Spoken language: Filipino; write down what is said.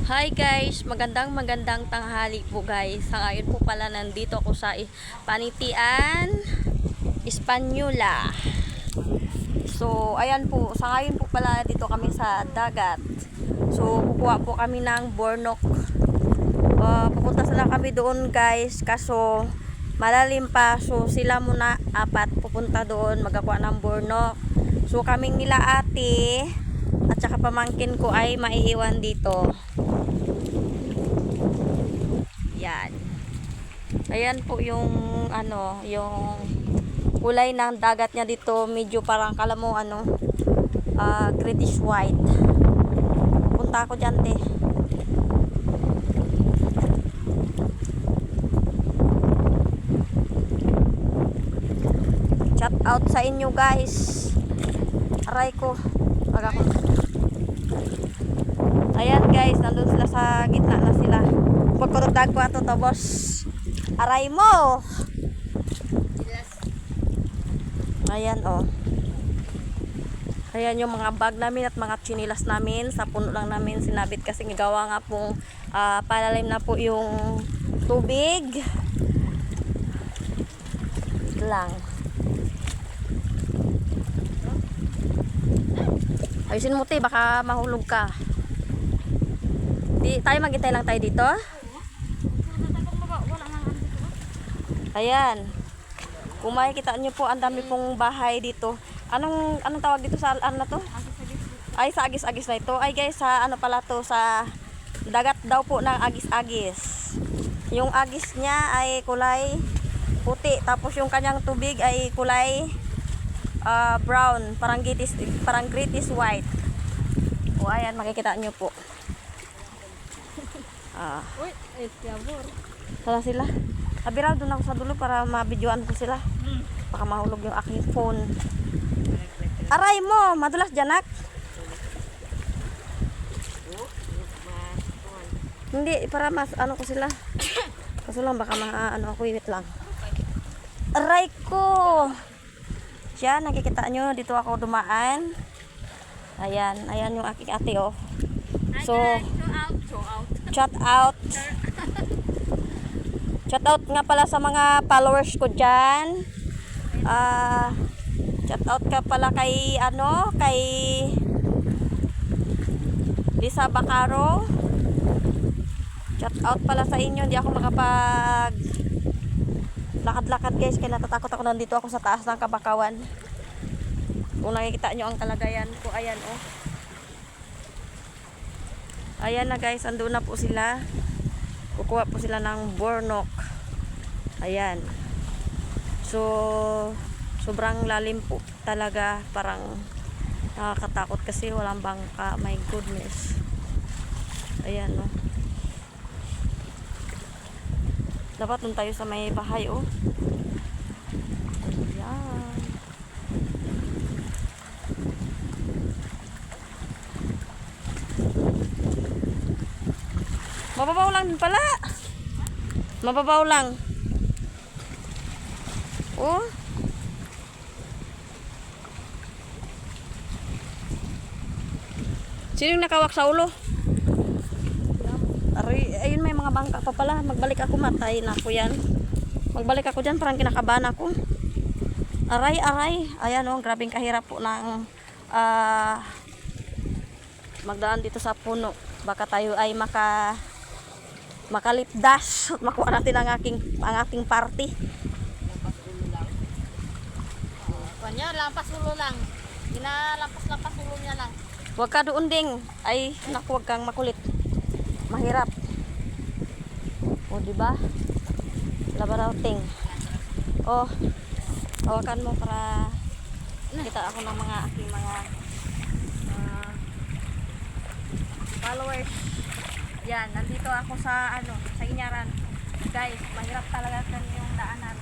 Hi guys, magandang tanghali po guys. Sa ngayon po pala nandito ako sa Panitian, Hispaniola. So, ayan po, sa ngayon po pala dito kami sa dagat. So, kukuha po kami ng bornok. Pupunta sana kami doon guys, kaso malalim pa. So, sila muna apat pupunta doon, magkakuha ng bornok. So, kaming nila ate at saka pamangkin ko ay maiiwan dito. Yan. Ayan po yung yung kulay ng dagat niya dito, medyo parang kala mo reddish white. Punta ako diyan, te. Shout out sa inyo, guys. Aray ko. Pag ako. Ayan, guys, nandun sila sa gitna na sila. Pagkurugdag ko ato to, boss. Aray mo. Ayan, oh. Ayan yung mga bag namin at mga chinilas namin. Sa puno lang namin sinabit kasi gawa nga pong palalim na po yung tubig. Ito lang. Ayusin mo, te, baka mahulog ka. Di tayo maghintay lang tayo dito. Ayan. Kung makikita nyo po, ang dami pong bahay dito. Anong tawag dito sa ano to? Ay, sa agis-agis na ito. Ay guys, sa ano pala to, sa dagat daw po ng agis-agis. Yung agis niya ay kulay puti, tapos yung kanyang tubig ay kulay brown, parang greenish white. O ayan, makikita nyo po. Uy, tiabor. Sala sila. Abiraw, doon ako sa dulo para mabidyoan ko sila. Baka mahulog yung aking phone. Aray mo, madulas janak. Hindi, para mas ano ko sila. Kaso lang baka ako, wait lang. Aray ko. Diyan, nakikita nyo, dito ako dumaan. Ayan, ayan yung aking ate, oh. So, shout out. Shout out nga pala sa mga followers ko dyan. Shout out ka pala kay kay Lisa Bacaro. Shout out pala sa inyo. Hindi ako makapag lakad-lakad guys, kaya natatakot ako. Nandito ako sa taas ng Kabakawan. Kung nakikita nyo ang kalagayan ko, ayan, oh. Ayan na guys, andun na po sila. Kukuha po sila ng bornok. Ayan. So, sobrang lalim po talaga. Parang nakakatakot kasi walang bangka. My goodness. Ayan, no. Dapat dun tayo sa may bahay, oh. Ayan. Mababaw lang din pala. Mababaw lang. Oh. Sino yung nakawak sa ulo? Ayun, may mga bangka pa pala. Magbalik ako, matay na ako yan. Magbalik ako dyan, parang kinakabahan ako. Aray. Ayan, oh, grabing kahirap po ng magdaan dito sa puno. Baka tayo ay makalipdas at makuha natin ang ating party. Kanya, lampas ulo lang. Ginalampas-lampas ulo niya lang. Huwag ka doon ding. Ay, naku, huwag kang makulit. Mahirap. O, diba? Labarouting. O, hawakan mo para kita ako ng aking mga followers. Yan, nandito ako sa sa Inyaran. Guys, mahirap talaga yung daanan.